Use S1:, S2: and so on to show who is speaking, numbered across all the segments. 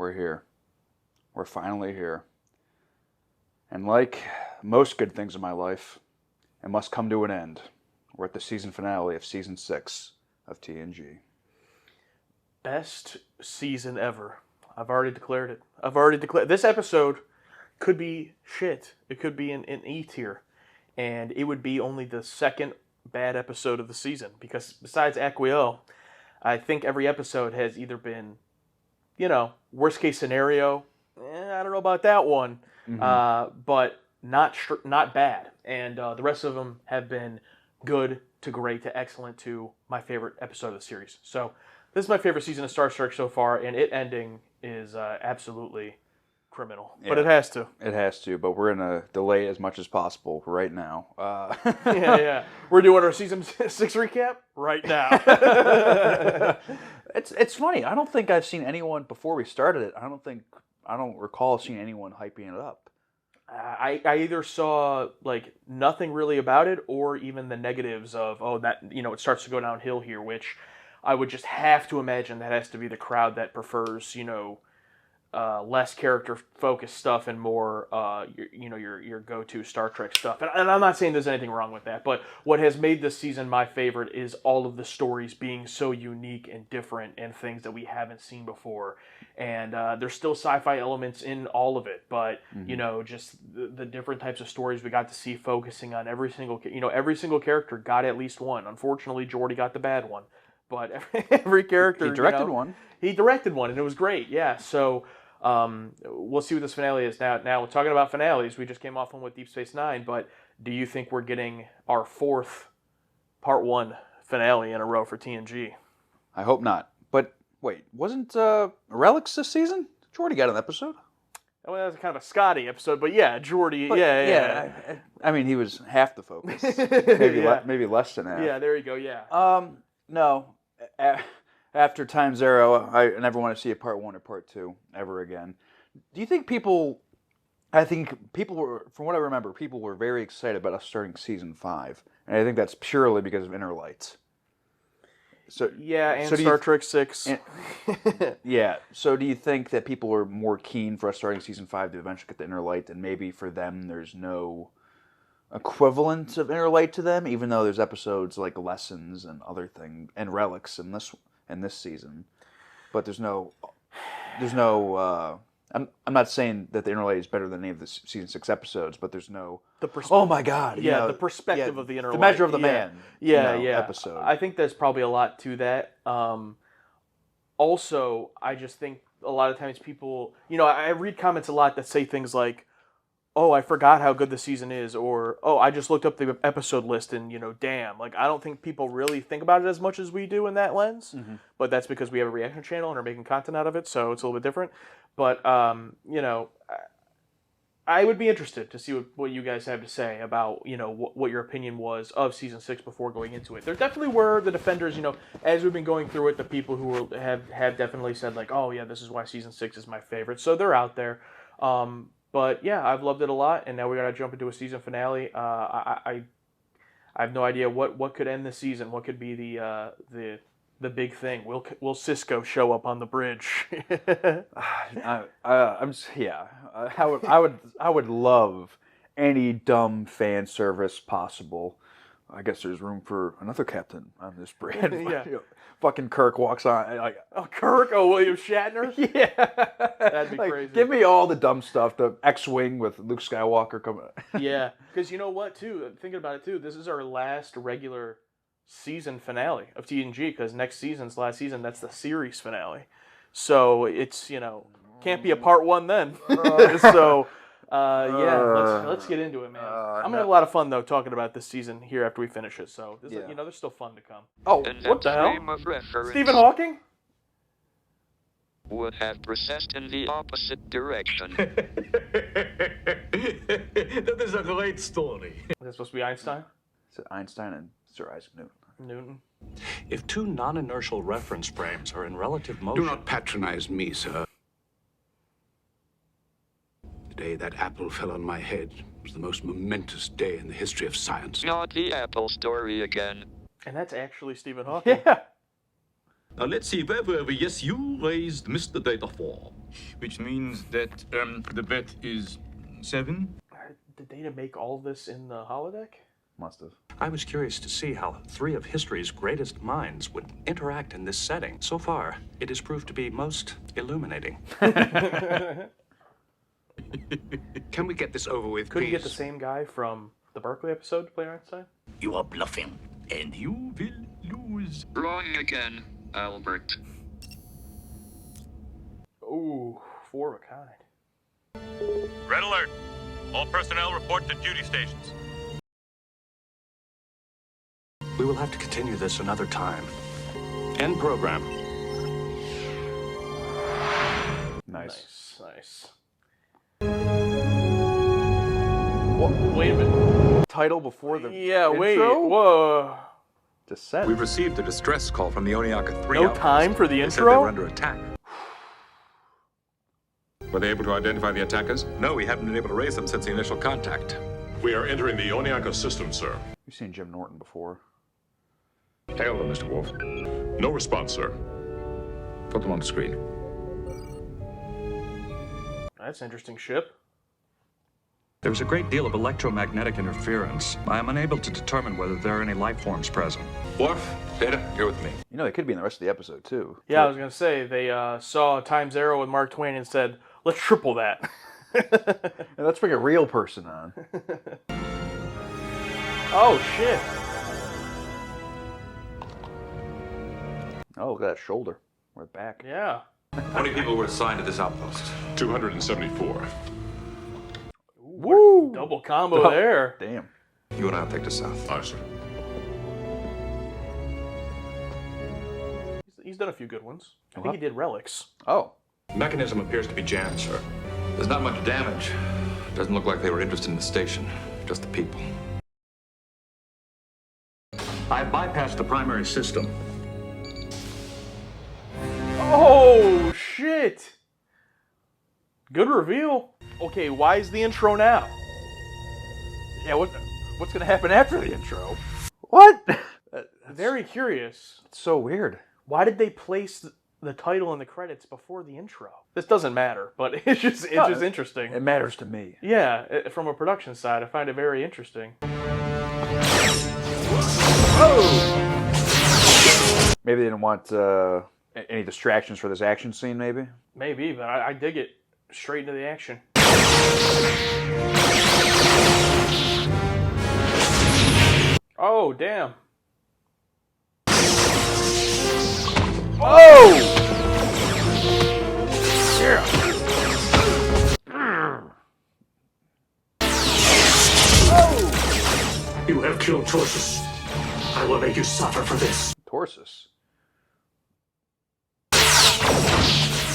S1: we're here. We're finally here. And like most good things in my life, it must come to an end. We're at the season finale of Season 6 of TNG.
S2: Best season ever. I've already declared it. This episode could be shit. It could be an E tier. And it would be only the second bad episode of the season. Because besides Aquiel, I think every episode has either been, worst case scenario. I don't know about that one. But not bad. And the rest of them have been good to great to excellent to my favorite episode of the series. So this is my favorite season of Star Trek so far, and it ending is absolutely criminal. Yeah, but it has to.
S1: It has to, but we're going to delay as much as possible right now.
S2: Yeah. We're doing our Season 6 recap right now.
S1: It's funny. I don't think I've seen anyone, before we started it, I don't recall seeing anyone hyping it up.
S2: I either saw nothing really about it, or even the negatives of it starts to go downhill here, which I would just have to imagine that has to be the crowd that prefers less character focused stuff and more your go-to Star Trek stuff. And I'm not saying there's anything wrong with that, but what has made this season my favorite is all of the stories being so unique and different and things that we haven't seen before. And there's still sci-fi elements in all of it, but just the different types of stories we got to see, focusing on every single character got at least one. Unfortunately, Geordi got the bad one, but every character
S1: he directed one.
S2: He directed one, and it was great. Yeah, so we'll see what this finale is. Now, we're talking about finales. We just came off one with Deep Space Nine, but do you think we're getting our fourth Part 1 finale in a row for TNG?
S1: I hope not. But wait, wasn't Relics this season? Geordi got an episode?
S2: Well, that was kind of a Scotty episode, but yeah, Geordi, yeah.
S1: I mean, he was half the focus. Maybe less than half.
S2: Yeah, there you go, yeah.
S1: No. After Time Zero, I never want to see a Part 1 or Part 2 ever again. Do you think I think people were, from what I remember, people were very excited about us starting Season 5. And I think that's purely because of Inner Lights. So,
S2: yeah, and Star Trek 6.
S1: Yeah, so do you think that people were more keen for us starting Season 5 to eventually get the Inner Light, and maybe for them there's no equivalent of Inner Light to them, even though there's episodes like Lessons and other things, and Relics in this season, but there's no. I'm not saying that the Inner Light is better than any of the Season 6 episodes, but there's no. Oh my God!
S2: Yeah, the perspective of the Inner Light,
S1: the measure of the man.
S2: Episode. I think there's probably a lot to that. Also, I just think a lot of times people, I read comments a lot that say things like, "Oh, I forgot how good the season is," or "Oh, I just looked up the episode list and, damn." I don't think people really think about it as much as we do in that lens, but that's because we have a reaction channel and are making content out of it, so it's a little bit different. But, I would be interested to see what you guys have to say about, what your opinion was of Season 6 before going into it. There definitely were the defenders, as we've been going through it, the people who have definitely said, oh, yeah, this is why Season 6 is my favorite. So they're out there. But yeah, I've loved it a lot, and now we gotta jump into a season finale. I have no idea what could end the season. What could be the big thing? Will Cisco show up on the bridge?
S1: I would love any dumb fan service possible. I guess there's room for another captain on this bridge.
S2: Yeah.
S1: Fucking Kirk walks on.
S2: Kirk? Oh, William Shatner?
S1: Yeah.
S2: That'd be crazy.
S1: Give me all the dumb stuff. The X-Wing with Luke Skywalker coming.
S2: Yeah. Because you know what, too? Thinking about it, too, this is our last regular season finale of TNG, because last season, that's the series finale. So it's, can't be a Part 1 then. Let's get into it, man. I'm gonna have a lot of fun though talking about this season here after we finish it. So there's still fun to come. Oh, what the hell? Stephen Hawking
S3: would have processed in the opposite direction.
S4: That is a great story.
S2: Is that supposed to be Einstein?
S1: It's Einstein and Sir Isaac
S2: Newton.
S4: If two non-inertial reference frames are in relative motion...
S5: Do not patronize me, sir. The day that apple fell on my head was the most momentous day in the history of science.
S3: Not the apple story again.
S2: And that's actually Stephen Hawking.
S1: Yeah.
S4: Now let's see, where were we? Yes, you raised Mr. Data 4.
S6: which means that the bet is 7.
S2: Did Data make all this in the holodeck?
S1: Must have.
S4: I was curious to see how 3 of history's greatest minds would interact in this setting. So far, it has proved to be most illuminating.
S5: Can we get this over with,
S2: Couldn't
S5: please?
S2: get the same guy from the Berkeley episode to play Einstein?
S6: You are bluffing, and you will lose.
S3: Wrong again, Albert.
S2: Ooh, 4 of a kind.
S7: Red alert. All personnel report to duty stations.
S4: We will have to continue this another time. End program.
S1: Nice.
S2: Nice. What? Wait a minute.
S1: Title before the
S2: Yeah, wait.
S1: intro?
S2: Whoa.
S1: Descent.
S8: We've received a distress call from the Oniaka 3
S2: No
S8: outpost.
S2: time for the
S8: They said they were
S2: intro?
S8: under attack.
S6: Were they able to identify the attackers?
S8: No, we haven't been able to raise them since the initial contact.
S7: We are entering the Oniaka system, sir.
S1: We've seen Jim Norton before.
S6: Hail them, Mr. Wolf.
S7: No response, sir.
S6: Put them on the screen.
S2: That's an interesting ship.
S4: There's a great deal of electromagnetic interference. I am unable to determine whether there are any life forms present.
S6: Wolf, Data, you're with me.
S1: You know, they could be in the rest of the episode, too.
S2: Yeah, I was going to say, they saw Times Arrow with Mark Twain and said, let's triple that.
S1: And let's bring a real person on.
S2: Oh, shit.
S1: Oh, look at that shoulder. We're back.
S2: Yeah.
S8: How many people were assigned to this outpost?
S7: 274.
S1: Woo!
S2: Double combo there.
S1: Damn.
S8: You and I'll take the south.
S7: Aye, sir.
S2: He's done a few good ones. I think he did Relics.
S1: Oh.
S4: Mechanism appears to be jammed, sir.
S8: There's not much damage. Doesn't look like they were interested in the station, just the people.
S4: I bypassed the primary system.
S2: Oh, shit. Good reveal. Okay, why is the intro now?
S1: Yeah, what's going to happen after the intro? What?
S2: Very curious.
S1: It's so weird.
S2: Why did they place the title and the credits before the intro? This doesn't matter, but it's just interesting.
S1: It matters to me.
S2: Yeah, from a production side, I find it very interesting.
S1: Maybe they didn't want any distractions for this action scene, maybe?
S2: Maybe, but I dig it. Straight into the action. Oh, damn.
S1: Oh! Yeah.
S4: You have killed Torsus. I will make you suffer for this.
S1: Torsus.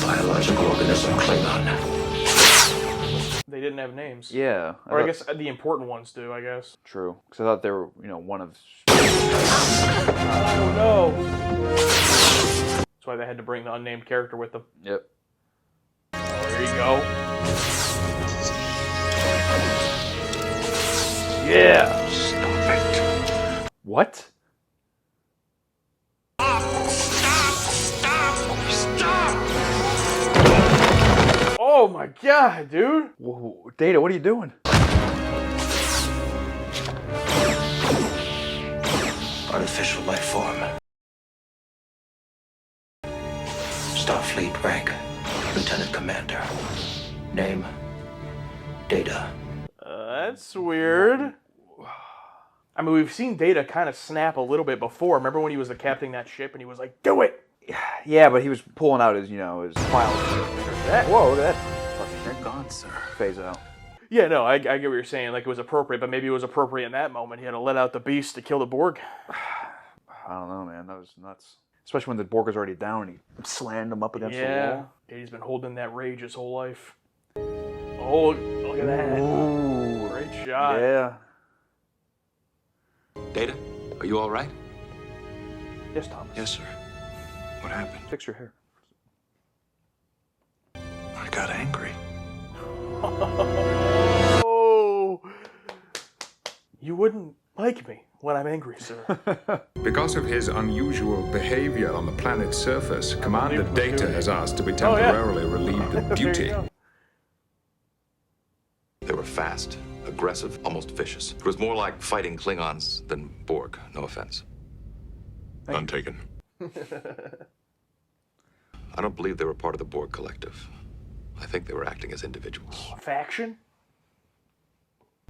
S4: Biological organism Klingon.
S2: They didn't have names.
S1: Yeah.
S2: Or I guess the important ones do, I guess.
S1: True. Because I thought they were, one of...
S2: Oh, no. That's why they had to bring the unnamed character with them.
S1: Yep.
S2: Oh, here you go.
S1: Yeah.
S4: Stop it.
S1: What?
S2: Oh my god, dude!
S1: Whoa, Data, what are you doing?
S9: Artificial life form. Starfleet rank, Lieutenant Commander. Name, Data.
S2: That's weird. I mean, we've seen Data kind of snap a little bit before. Remember when he was the captain of that ship and he was like, "Do it!"
S1: Yeah, but he was pulling out his, his file. Whoa, look at that.
S5: They're gone, sir.
S1: Phase out.
S2: Yeah, no, I get what you're saying. Like, it was appropriate, but maybe it was appropriate in that moment. He had to let out the beast to kill the Borg.
S1: I don't know, man. That was nuts. Especially when the Borg was already down and he slammed him up against the wall.
S2: Data's been holding that rage his whole life. Oh, look at that.
S1: Ooh.
S2: Great shot.
S1: Yeah.
S8: Data, are you all right?
S2: Yes, Thomas.
S5: Yes, sir. What happened?
S1: Fix your hair.
S5: I got angry.
S2: Oh, you wouldn't blame like me when I'm angry, sir.
S10: Because of his unusual behavior on the planet's surface, Commander
S2: Relieved of
S10: Data
S2: duty.
S10: has asked to be
S2: Oh, yeah.
S10: temporarily relieved of
S2: There you
S10: duty.
S2: go.
S8: They were fast, aggressive, almost vicious. It was more like fighting Klingons than Borg, no offense.
S6: None taken.
S8: I don't believe they were part of the Borg collective. I think they were acting as individuals.
S2: Faction?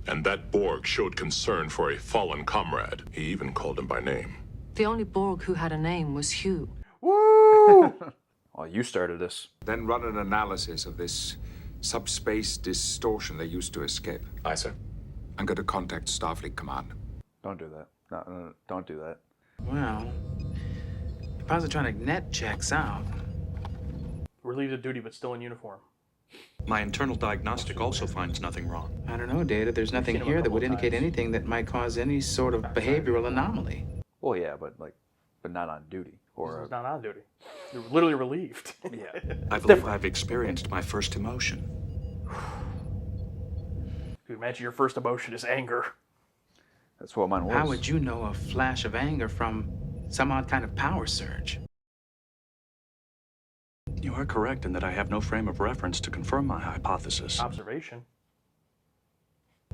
S6: And that Borg showed concern for a fallen comrade. He even called him by name.
S11: The only Borg who had a name was Hugh.
S2: Woo!
S1: Well, you started this.
S10: Then run an analysis of this subspace distortion they used to escape.
S8: Aye, sir.
S10: I'm going to contact Starfleet Command.
S1: Don't do that. No, don't do that.
S12: Well, the positronic net checks out.
S2: Relieved of duty, but still in uniform.
S4: My internal diagnostic also finds nothing wrong.
S12: I don't know, Data. There's nothing
S2: seen him a
S12: here that
S2: couple
S12: would indicate
S2: times.
S12: anything that might cause any sort of behavioral anomaly.
S1: Well, yeah, but not on duty. Or
S2: He's not on duty. You're literally relieved.
S1: yeah.
S4: I believe I've experienced my first emotion.
S2: Dude, imagine your first emotion is anger.
S1: That's what mine was.
S12: How would you know a flash of anger from some odd kind of power surge?
S4: You are correct in that I have no frame of reference to confirm my hypothesis.
S2: Observation.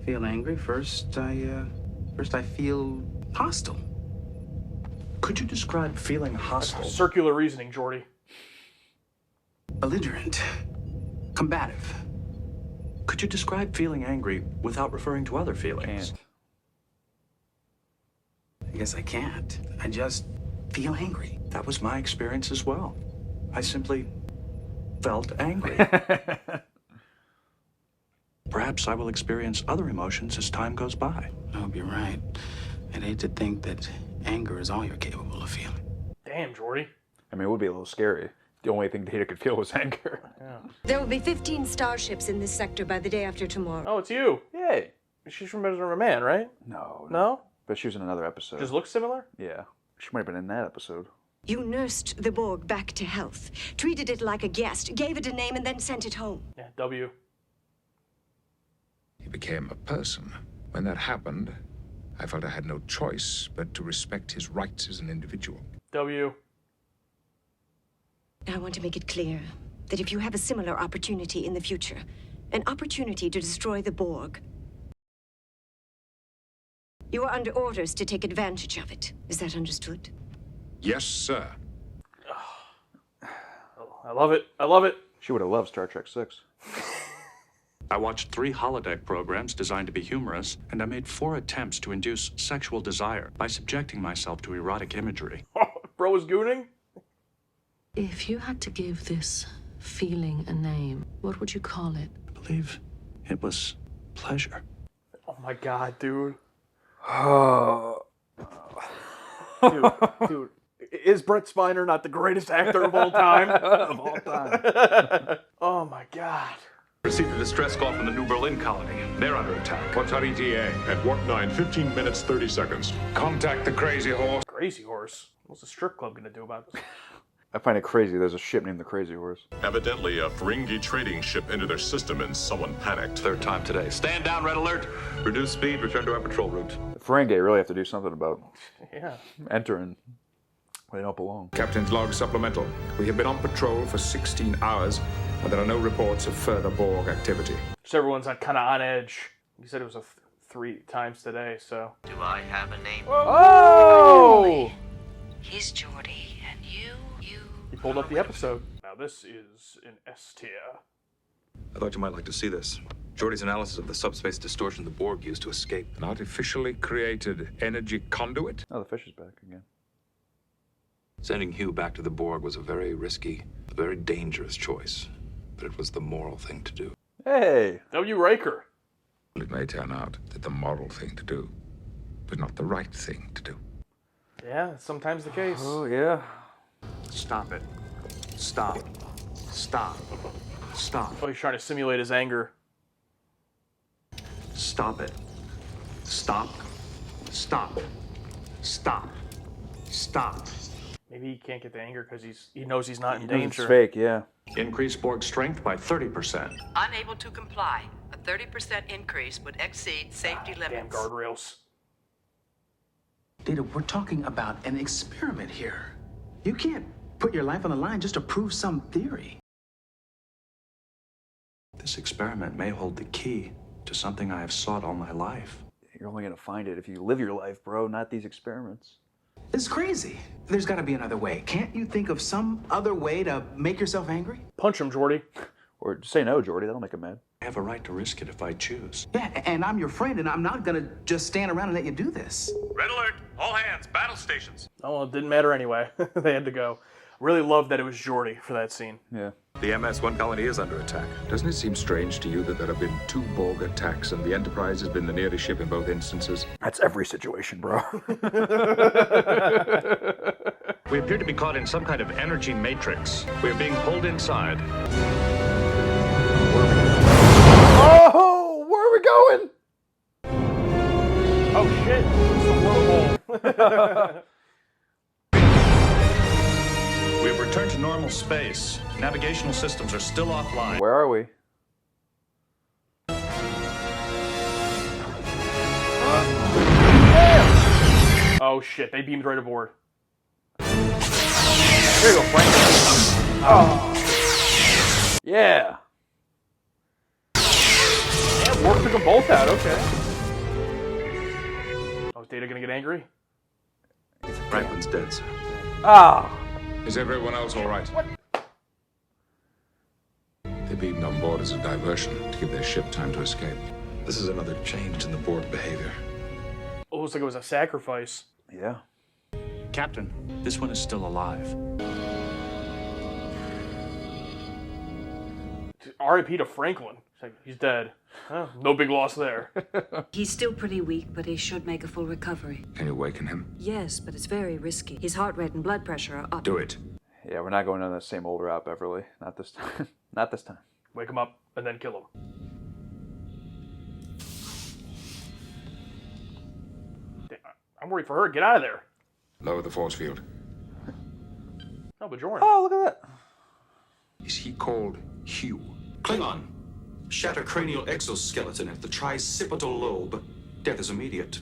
S12: Feel angry? First I feel hostile.
S4: Could you describe feeling hostile?
S2: Circular reasoning, Jordy.
S12: Belligerent. Combative.
S4: Could you describe feeling angry without referring to other feelings?
S1: Can't.
S12: I guess I can't. I just feel angry.
S4: That was my experience as well. I simply felt angry. Perhaps I will experience other emotions as time goes by.
S12: I hope you're right. I'd hate to think that anger is all you're capable of feeling.
S2: Damn, Jordy.
S1: I mean, it would be a little scary. The only thing Data could feel was anger.
S2: Yeah.
S13: There will be 15 starships in this sector by the day after tomorrow.
S2: Oh, it's you.
S1: Yay.
S2: She's from Better Man, right?
S1: No.
S2: No?
S1: But she was in another episode.
S2: Just looks similar?
S1: Yeah. She might have been in that episode.
S13: You nursed the Borg back to health, treated it like a guest, gave it a name, and then sent it home.
S2: Yeah, W.
S10: He became a person. When that happened, I felt I had no choice but to respect his rights as an individual.
S2: W.
S13: I want to make it clear that if you have a similar opportunity in the future, an opportunity to destroy the Borg, you are under orders to take advantage of it. Is that understood?
S10: Yes, sir.
S2: I love it. I love it.
S1: She would have loved Star Trek 6.
S4: I watched 3 holodeck programs designed to be humorous, and I made 4 attempts to induce sexual desire by subjecting myself to erotic imagery.
S2: Bro was gooning?
S11: If you had to give this feeling a name, what would you call it?
S4: I believe it was pleasure.
S2: Oh my god, dude.
S1: Oh.
S2: Dude. Is Brett Spiner not the greatest actor of all time?
S1: Of all time.
S2: Oh my god.
S8: Received a distress call from the New Berlin colony. They're under attack.
S10: What's our ETA?
S6: At warp 9, 15 minutes, 30 seconds.
S10: Contact the Crazy Horse.
S2: Crazy Horse. What's the strip club gonna do about this?
S1: I find it crazy there's a ship named the Crazy Horse.
S6: Evidently, a Ferengi trading ship entered their system and someone panicked.
S8: Third time today. Stand down, red alert. Reduce speed, return to our patrol route.
S1: The Ferengi really have to do something about
S2: Yeah.
S1: entering where they don't belong.
S10: Captain's log supplemental. We have been on patrol for 16 hours, and there are no reports of further Borg activity.
S2: Just everyone's kind of on edge. You said it was 3 times today, so.
S9: Do I have a name?
S2: Oh!
S11: He's Geordi, and you.
S2: He pulled up the episode. Now this is an S tier.
S8: I thought you might like to see this. Geordi's analysis of the subspace distortion the Borg used to escape.
S10: An artificially created energy conduit?
S1: Oh, the fish is back again.
S8: Sending Hugh back to the Borg was a very risky, a very dangerous choice. But it was the moral thing to do.
S1: Hey!
S2: W. Riker.
S10: It may turn out that the moral thing to do, but not the right thing to do.
S2: Yeah, that's sometimes the case.
S1: Oh, yeah.
S4: Stop it. Stop. Stop. Stop.
S2: Oh, he's trying to simulate his anger.
S4: Stop it. Stop. Stop. Stop. Stop.
S2: Maybe he can't get the anger because he knows he's not in
S1: It's
S2: danger.
S1: fake, yeah.
S4: Increase Borg strength by 30%.
S11: Unable to comply. A 30% increase would exceed safety
S2: Damn
S11: limits.
S2: guardrails.
S12: Data, we're talking about an experiment here. You can't put your life on the line just to prove some theory.
S4: This experiment may hold the key to something I have sought all my life.
S1: You're only going to find it if you live your life, bro, not these experiments.
S12: It's crazy. There's got to be another way. Can't you think of some other way to make yourself angry?
S2: Punch him, Jordy.
S1: Or say no, Jordy. That'll make him mad.
S4: I have a right to risk it if I choose.
S12: Yeah, and I'm your friend, and I'm not gonna just stand around and let you do this.
S7: Red alert! All hands, battle stations.
S2: Oh, well, it didn't matter anyway. They had to go. Really loved that it was Jordy for that scene.
S1: Yeah.
S8: The MS-1 colony is under attack.
S10: Doesn't it seem strange to you that there have been 2 Borg attacks and the Enterprise has been the nearest ship in both instances?
S1: That's every situation, bro.
S7: We appear to be caught in some kind of energy matrix. We are being pulled inside.
S1: Oh, where are we going?
S2: Oh shit! It's a wormhole.
S7: We have returned to normal space. Navigational systems are still offline.
S1: Where are we?
S2: Oh shit! They beamed right aboard. There you go, Frank. Oh.
S1: Yeah.
S2: Yeah, Warp took them both out. Okay. Oh, is Data gonna get angry?
S8: Franklin's dead, sir.
S1: Ah.
S10: Is everyone else all right?
S1: What?
S10: They beamed on board as a diversion to give their ship time to escape.
S8: This is another change in the Borg behavior.
S2: Oh, looks like it was a sacrifice.
S1: Yeah.
S4: Captain, this one is still alive.
S2: R.I.P. to Franklin. It's like, he's dead. Huh, no big loss there.
S14: He's still pretty weak, but he should make a full recovery.
S10: Can you waken him?
S14: Yes, but it's very risky. His heart rate and blood pressure are up.
S10: Do it.
S1: Yeah, we're not going down the same old route, Beverly. Not this time. Not this time.
S2: Wake him up and then kill him. I'm worried for her. Get out of there.
S10: Lower the force field.
S2: No, but Jordan.
S1: Oh, look at that.
S10: Is he called Hugh?
S8: Klingon. Shatter cranial exoskeleton at the tricipital lobe. Death is immediate.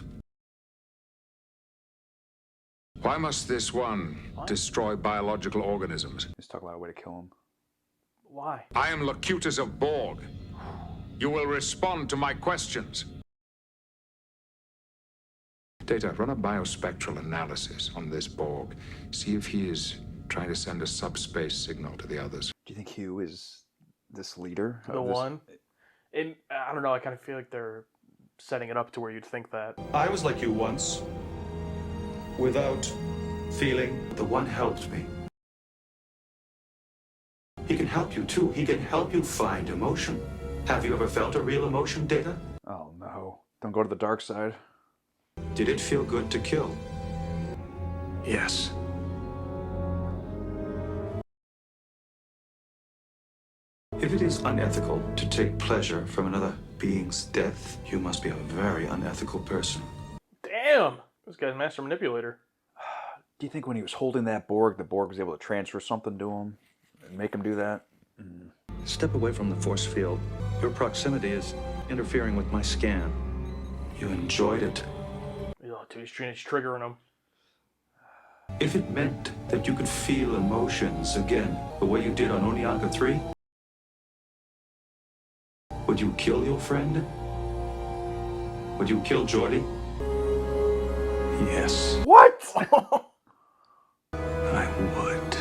S10: Why must this one destroy biological organisms?
S1: Let's talk about a way to kill him.
S2: Why?
S10: I am Locutus of Borg. You will respond to my questions. Data, run a biospectral analysis on this Borg. See if he is trying to send a subspace signal to the others.
S1: Do you think Hugh is this leader?
S2: The one? And I don't know, I kind of feel like they're setting it up to where you'd think that.
S8: I was like you once. Without feeling. The one helped me. He can help you too. He can help you find emotion. Have you ever felt a real emotion, Data?
S1: Oh no. Don't go to the dark side.
S8: Did it feel good to kill?
S4: Yes.
S8: If it is unethical to take pleasure from another being's death, you must be a very unethical person.
S2: Damn! This guy's master manipulator.
S1: Do you think when he was holding that Borg, the Borg was able to transfer something to him and make him do that?
S4: Step away from the force field. Your proximity is interfering with my scan.
S8: You enjoyed it.
S2: Oh, dude, he's triggering him.
S8: If it meant that you could feel emotions again, the way you did on Oneonka 3, would you kill your friend? Would you kill Geordi?
S4: Yes.
S1: What?
S4: I would.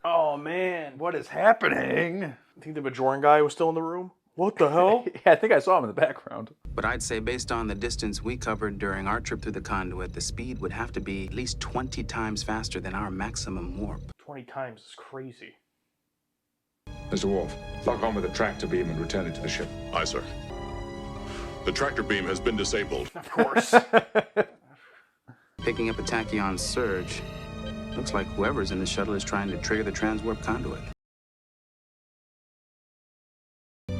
S2: Oh, man.
S1: What is happening?
S2: You think the Bajoran guy was still in the room? What the hell?
S1: Yeah, I think I saw him in the background.
S12: But I'd say based on the distance we covered during our trip through the conduit, the speed would have to be at least 20 times faster than our maximum warp.
S2: 20 times is crazy.
S10: Mr. Worf, lock on with the tractor beam and return it to the ship.
S6: Aye, sir. The tractor beam has been disabled.
S2: Of course.
S12: Picking up a tachyon surge. Looks like whoever's in the shuttle is trying to trigger the transwarp conduit.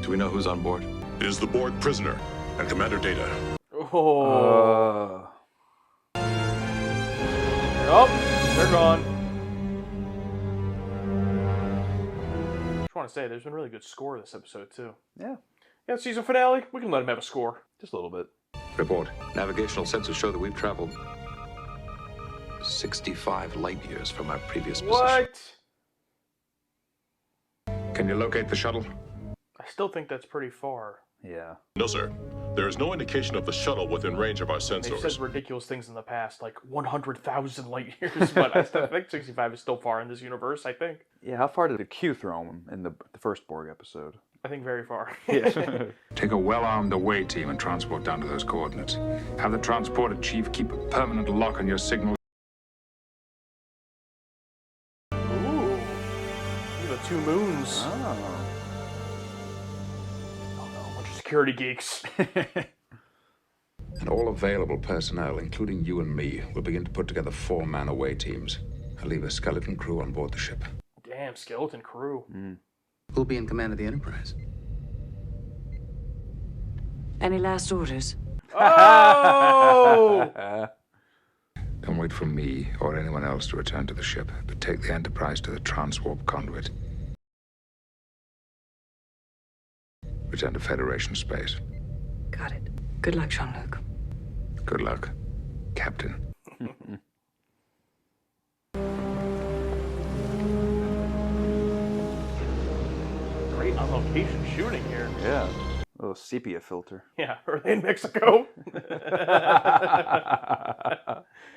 S8: Do we know who's on board?
S6: It is the Borg prisoner and Commander Data.
S2: Oh. Oh, they're gone. Just want to say, there's been a really good score this episode, too.
S1: Yeah.
S2: Yeah, season finale, we can let him have a score.
S1: Just a little bit.
S8: Report. Navigational sensors show that we've traveled 65 light years from our previous position.
S2: What?
S10: Can you locate the shuttle?
S2: I still think that's pretty far.
S1: Yeah.
S6: No, sir. There is no indication of the shuttle within range of our
S2: They've
S6: sensors.
S2: said ridiculous things in the past, like 100,000 light years, but I still think 65 is still far in this universe, I think.
S1: Yeah, how far did Q throw him in the first Borg episode?
S2: I think very far.
S1: Yeah.
S10: Take a well-armed away team and transport down to those coordinates. Have the transporter chief keep a permanent lock on your signal.
S2: Ooh. Look at the 2 moons.
S1: Oh.
S2: Oh no, a bunch of security geeks.
S8: And all available personnel, including you and me, will begin to put together 4-man away teams. I'll leave a skeleton crew on board the ship.
S2: Damn, skeleton crew.
S12: Who'll be in command of the Enterprise?
S14: Any last orders?
S2: Oh!
S10: Don't wait for me or anyone else to return to the ship, but take the Enterprise to the transwarp conduit. Return to Federation space.
S14: Got it. Good luck, Jean-Luc.
S10: Good luck, Captain.
S2: Great on location shooting here.
S1: Yeah. A little sepia filter.
S2: Yeah, are they in Mexico?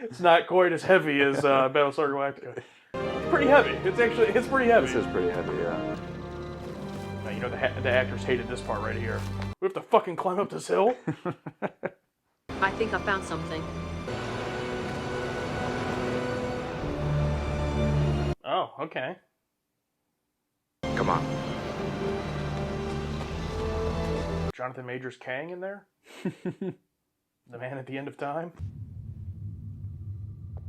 S2: It's not quite as heavy as Battlestar Galactica. It's pretty heavy. It's pretty heavy.
S1: This is pretty heavy, yeah.
S2: Now, you know the actors hated this part right here. We have to fucking climb up this hill?
S11: I think I found something.
S2: Oh, okay.
S10: Come on.
S2: Jonathan Majors Kang in there? The man at the end of time?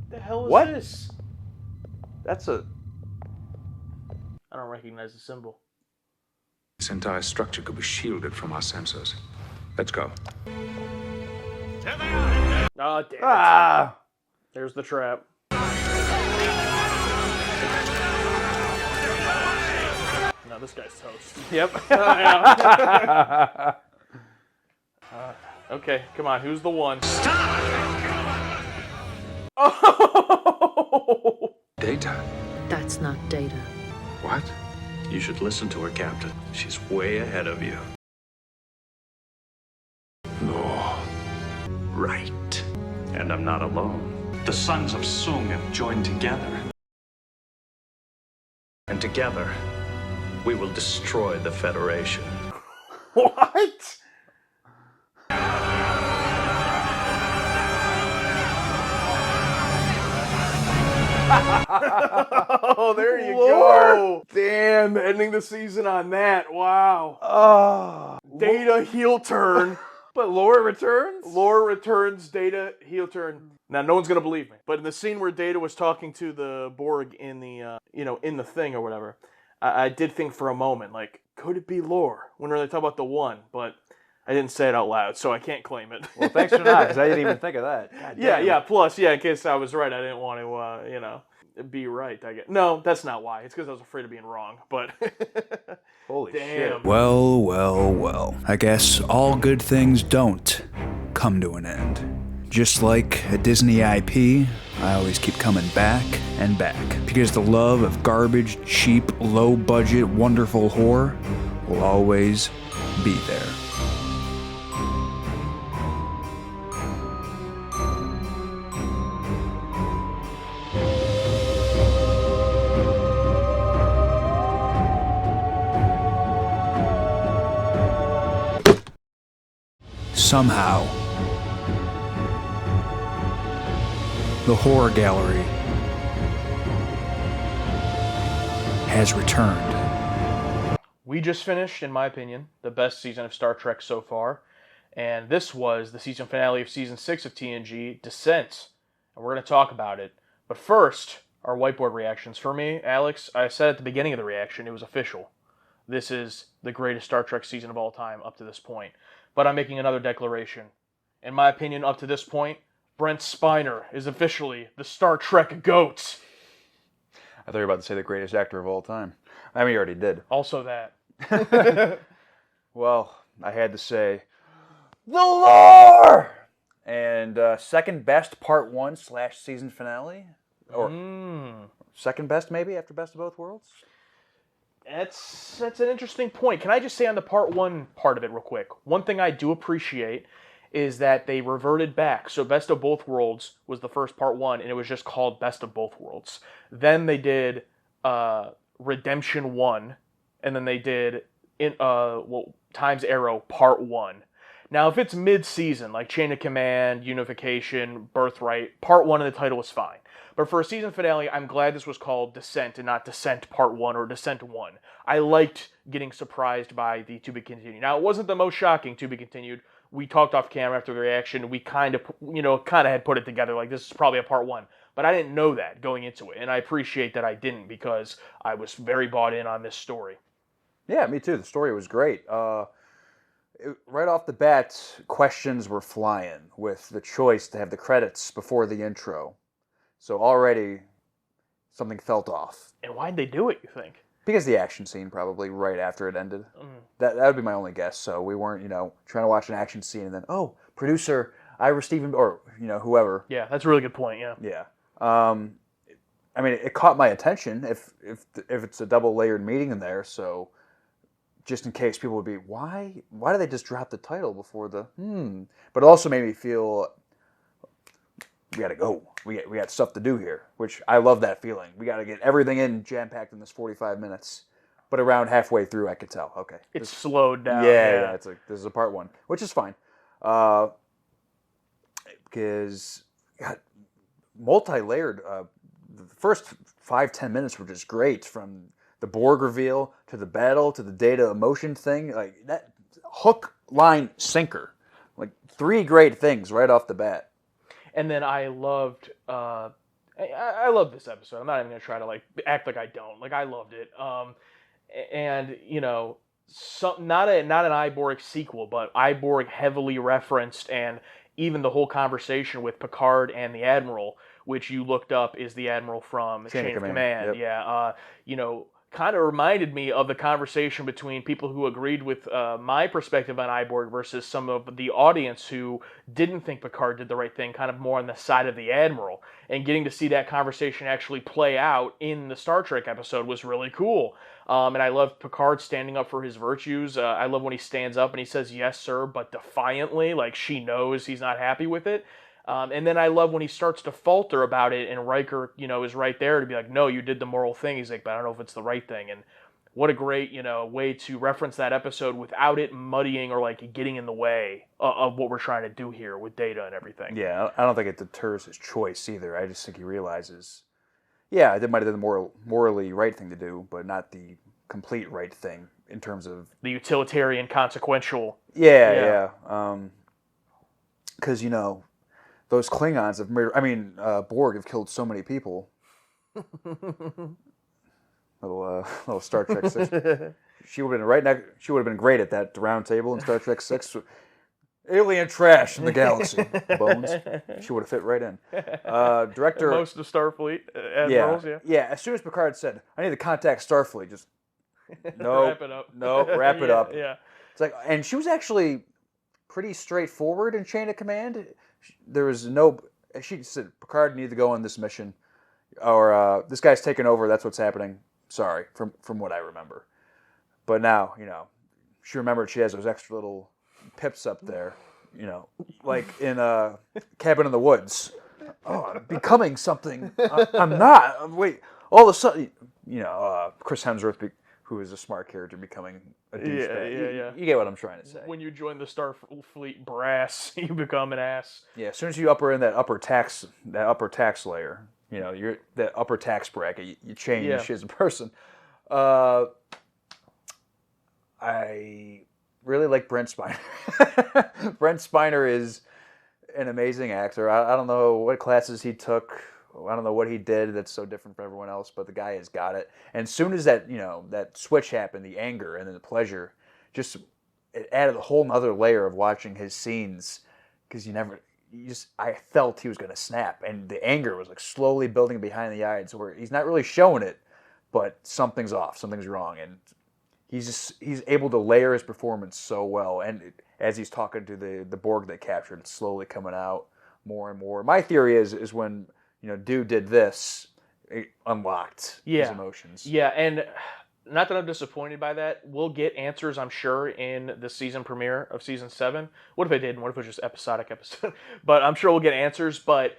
S2: The hell is
S1: What?
S2: this?
S1: That's a...
S2: I don't recognize the symbol.
S10: This entire structure could be shielded from our sensors. Let's go.
S2: Oh, damn it.
S1: Ah!
S2: There's the trap. No, this guy's toast. Yep. Yeah. Okay, come on. Who's the one? Stop! Oh!
S10: Data?
S11: That's not Data.
S10: What?
S4: You should listen to her, Captain. She's way ahead of you.
S10: Law.
S4: Right. And I'm not alone. The sons of Sung have joined together. And together, we will destroy the Federation.
S2: What? Oh, there you go. Damn, ending the season on that. Wow.
S1: Oh.
S2: Data heel turn.
S1: But Laura returns?
S2: Laura returns, Data heel turn. Now, no one's gonna believe me, but in the scene where Data was talking to the Borg in the, in the thing or whatever, I did think for a moment, like, could it be Laura? When they talk about the one, but I didn't say it out loud, so I can't claim it.
S1: Well, thanks for not, because I didn't even think of that. God damn.
S2: Yeah. Plus, in case I was right, I didn't want to, be right. I guess. No, that's not why. It's because I was afraid of being wrong. But
S1: holy
S2: damn.
S1: shit.
S15: Well. I guess all good things don't come to an end. Just like a Disney IP, I always keep coming back and back. Because the love of garbage, cheap, low-budget, wonderful horror will always be there. Somehow, the horror gallery has returned.
S2: We just finished, in my opinion, the best season of Star Trek so far. And this was the season finale of Season 6 of TNG, Descent. And we're going to talk about it. But first, our whiteboard reactions. For me, Alex, I said at the beginning of the reaction, it was official. This is the greatest Star Trek season of all time up to this point. But I'm making another declaration. In my opinion, up to this point, Brent Spiner is officially the Star Trek GOAT.
S1: I thought you were about to say the greatest actor of all time. I mean, you already did.
S2: Also that.
S1: Well, I had to say, the lore! And second best part 1 / season finale? Or second best maybe after Best of Both Worlds?
S2: That's an interesting point. Can I just say on the part 1 part of it real quick? One thing I do appreciate is that they reverted back. So Best of Both Worlds was the first part 1, and it was just called Best of Both Worlds. Then they did Redemption 1, and then they did Time's Arrow Part 1. Now, if it's mid-season, like Chain of Command, Unification, Birthright, Part 1 of the title is fine. But for a season finale, I'm glad this was called Descent and not Descent Part 1 or Descent 1. I liked getting surprised by the To Be Continued. Now, it wasn't the most shocking To Be Continued. We talked off camera after the reaction. We kind of had put it together like this is probably a Part 1. But I didn't know that going into it. And I appreciate that I didn't because I was very bought in on this story.
S1: Yeah, me too. The story was great. Right off the bat, questions were flying with the choice to have the credits before the intro. So already something felt off.
S2: And why'd they do it, you think?
S1: Because the action scene probably right after it ended. That would be my only guess. So we weren't, trying to watch an action scene and then, producer Ira Steven or whoever.
S2: Yeah, that's a really good point. Yeah.
S1: Yeah. I mean, it caught my attention if it's a double layered meeting in there. So just in case people would be, why did they just drop the title before the But it also made me feel we got to go. We got stuff to do here, which I love that feeling. We got to get everything in jam-packed in this 45 minutes. But around halfway through, I could tell, okay.
S2: It's slowed down.
S1: Yeah, it's like, this is a part 1, which is fine. Because multi-layered, the first 5-10 minutes were just great, from the Borg reveal to the battle to the Data emotion thing. Like, that hook, line, sinker. Like, 3 great things right off the bat.
S2: And then I loved, I love this episode. I'm not even gonna try to act like I don't. Like, I loved it. And not an Iborg sequel, but Iborg heavily referenced, and even the whole conversation with Picard and the Admiral, which you looked up is the Admiral from Chain of Command.
S1: Yep.
S2: Yeah. Kind of reminded me of the conversation between people who agreed with my perspective on Iborg versus some of the audience who didn't think Picard did the right thing, kind of more on the side of the Admiral. And getting to see that conversation actually play out in the Star Trek episode was really cool. And I love Picard standing up for his virtues. I love when he stands up and he says, "Yes, sir," but defiantly, like she knows he's not happy with it. And then I love when he starts to falter about it, and Riker, is right there to be like, "No, you did the moral thing." He's like, "But I don't know if it's the right thing." And what a great, way to reference that episode without it muddying or getting in the way of what we're trying to do here with Data and everything.
S1: Yeah, I don't think it deters his choice either. I just think he realizes, yeah, that might have been the morally right thing to do, but not the complete right thing in terms of
S2: the utilitarian, consequential.
S1: Yeah. Because those Klingons Borg have killed so many people. little Star Trek 6. She would have been right next. She would have been great at that round table in Star Trek 6. Alien trash in the galaxy. Bones. She would have fit right in. Director.
S2: Most of Starfleet admirals.
S1: Yeah. As soon as Picard said, "I need to contact Starfleet," just no,
S2: wrap it up.
S1: No, wrap it up.
S2: Yeah.
S1: It's like, and she was actually pretty straightforward in Chain of Command. There was she said, "Picard needed to go on this mission, or this guy's taking over. That's what's happening." Sorry, from what I remember. But now, she remembered she has those extra little pips up there, like in Cabin in the Woods. Oh, I'm becoming something. I'm not. Wait, all of a sudden, Chris Hemsworth, who is a smart character, becoming a douchebag.
S2: Yeah.
S1: You get what I'm trying to say.
S2: When you join the Starfleet brass, you become an ass.
S1: Yeah, as soon as you in that upper tax layer, you're that upper tax bracket. You change as a person. I really like Brent Spiner. Brent Spiner is an amazing actor. I don't know what classes he took. I don't know what he did that's so different from everyone else, but the guy has got it. And as soon as that that switch happened, the anger and then the pleasure, it added a whole nother layer of watching his scenes, because I felt he was going to snap, and the anger was slowly building behind the eyes, where he's not really showing it, but something's off, something's wrong, and he's able to layer his performance so well, and as he's talking to the Borg they captured, it's slowly coming out more and more. My theory is when dude did this, it unlocked his emotions.
S2: Yeah, and not that I'm disappointed by that. We'll get answers, I'm sure, in the season premiere of season 7. What if I didn't? What if it was just episodic episode? But I'm sure we'll get answers. But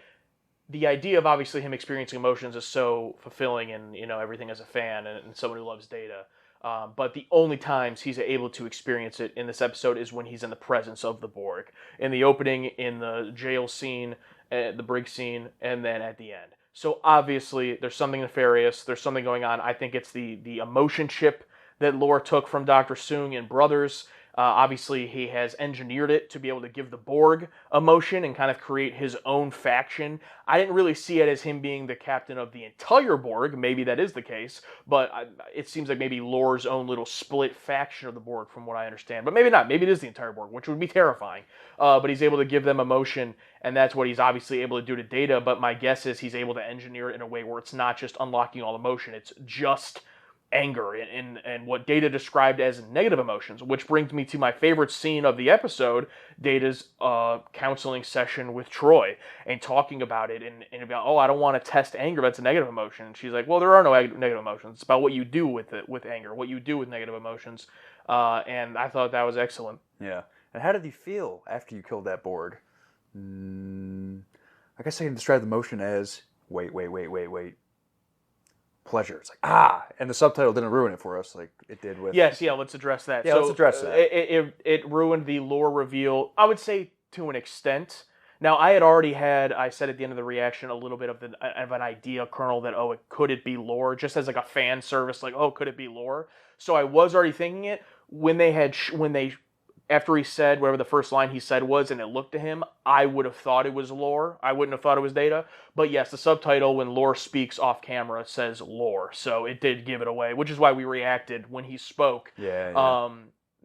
S2: the idea of obviously him experiencing emotions is so fulfilling, and everything as a fan and someone who loves Data. But the only times he's able to experience it in this episode is when he's in the presence of the Borg. In the opening, in the jail scene, the brig scene, and then at the end. So obviously there's something nefarious. There's something going on. I think it's the emotion chip that Lore took from Dr. Soong and Brothers. Obviously, he has engineered it to be able to give the Borg emotion and kind of create his own faction. I didn't really see it as him being the captain of the entire Borg. Maybe that is the case, but it seems like maybe Lore's own little split faction of the Borg, from what I understand. But maybe not. Maybe it is the entire Borg, which would be terrifying. But he's able to give them emotion, and that's what he's obviously able to do to Data. But my guess is he's able to engineer it in a way where it's not just unlocking all emotion. It's just anger and what Data described as negative emotions, which brings me to my favorite scene of the episode, Data's counseling session with Troy, and talking about it and about, I don't want to test anger, that's a negative emotion. And she's like, well, there are no negative emotions. It's about what you do with it, with anger, what you do with negative emotions. And I thought that was excellent.
S1: Yeah. And how did you feel after you killed that Borg? I guess I can describe the emotion as wait. Pleasure. It's like, and the subtitle didn't ruin it for us like it did with...
S2: Yes, let's address that.
S1: Yeah, let's address that.
S2: It ruined the Lore reveal, I would say, to an extent. Now, I said at the end of the reaction, a little bit of an idea, Colonel, that, could it be Lore? Just as like a fan service, like, could it be Lore? So I was already thinking it. After he said whatever the first line he said was, and it looked to him, I would have thought it was Lore. I wouldn't have thought it was Data. But yes, the subtitle, when Lore speaks off camera, says Lore. So it did give it away, which is why we reacted when he spoke.
S1: Yeah.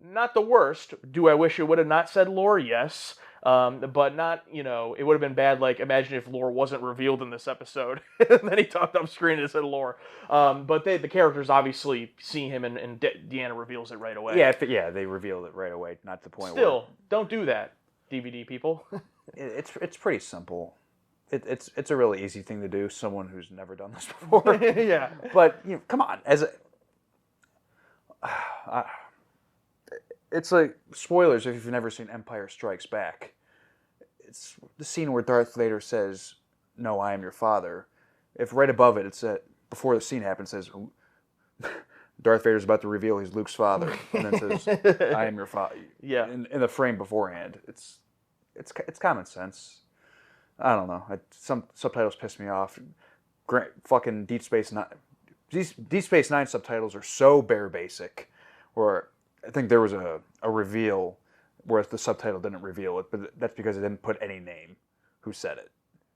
S2: Not the worst. Do I wish it would have not said Lore? Yes. But not, it would have been bad. Like, imagine if Lore wasn't revealed in this episode. And then he talked off screen and said Lore. But the characters obviously see him, and Deanna reveals it right away.
S1: Yeah, they revealed it right away. Not to the point
S2: Still, don't do that, DVD people.
S1: It's pretty simple. It's a really easy thing to do. Someone who's never done this before.
S2: Yeah.
S1: But, come on. It's like spoilers if you've never seen Empire Strikes Back. It's the scene where Darth Vader says, "No, I am your father." If right above it, it's before the scene happens, it says Darth Vader's about to reveal he's Luke's father, and then says, "I am your father."
S2: Yeah.
S1: In the frame beforehand, it's common sense. I don't know. Some subtitles piss me off. Fucking Deep Space Nine subtitles are so bare basic, where I think there was a reveal where the subtitle didn't reveal it, but that's because it didn't put any name who said it.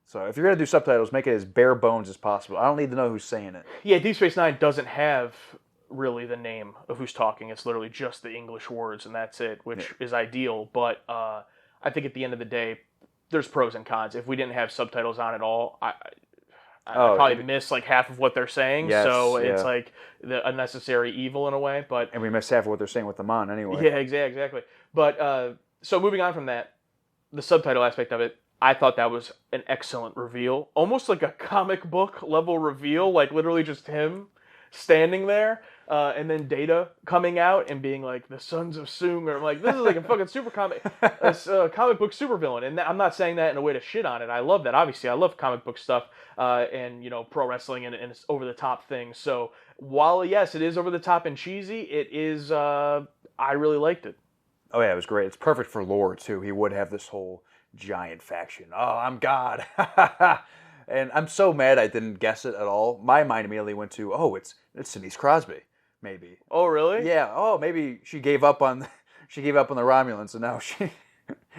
S1: So if you're going to do subtitles, make it as bare bones as possible. I don't need to know who's saying it.
S2: Yeah, Deep Space Nine doesn't have really the name of who's talking. It's literally just the English words, and that's it, which is ideal. But I think at the end of the day, there's pros and cons. If we didn't have subtitles on at all, I probably miss like half of what they're saying.
S1: Yes,
S2: so it's like the unnecessary evil in a way. But
S1: we miss half of what they're saying with them on anyway.
S2: Yeah, exactly. But so moving on from that, the subtitle aspect of it, I thought that was an excellent reveal. Almost like a comic book level reveal, like literally just him standing there, and then Data coming out and being like, the Sons of Soong, or like, this is like a fucking comic book supervillain. And I'm not saying that in a way to shit on it. I love that. Obviously, I love comic book stuff, and pro wrestling and it's over the top things. So while yes, it is over the top and cheesy, it is. I really liked it.
S1: Oh yeah, it was great. It's perfect for Lore too. He would have this whole giant faction. Oh, I'm God. And I'm so mad I didn't guess it at all. My mind immediately went to, it's Denise Crosby, maybe.
S2: Oh, really?
S1: Yeah. Oh, maybe she gave up on the Romulans, and now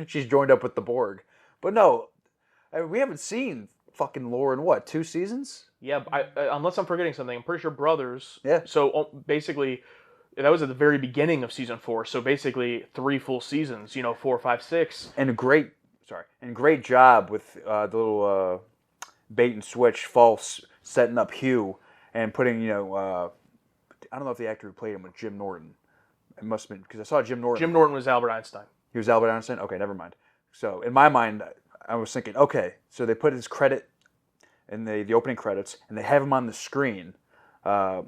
S1: she's joined up with the Borg. But no, we haven't seen fucking Lore in what, 2 seasons?
S2: Yeah, unless I'm forgetting something, I'm pretty sure Brothers.
S1: Yeah.
S2: So basically, that was at the very beginning of season 4. So basically, 3 full seasons. 4, 5, 6.
S1: And great job with the little bait and switch, false setting up Hugh and putting, I don't know if the actor who played him was Jim Norton. It must have been because I saw Jim Norton.
S2: Jim Norton was Albert Einstein.
S1: He was Albert Einstein? Okay, never mind. So in my mind, I was thinking, okay, so they put his credit in the opening credits, and they have him on the screen, the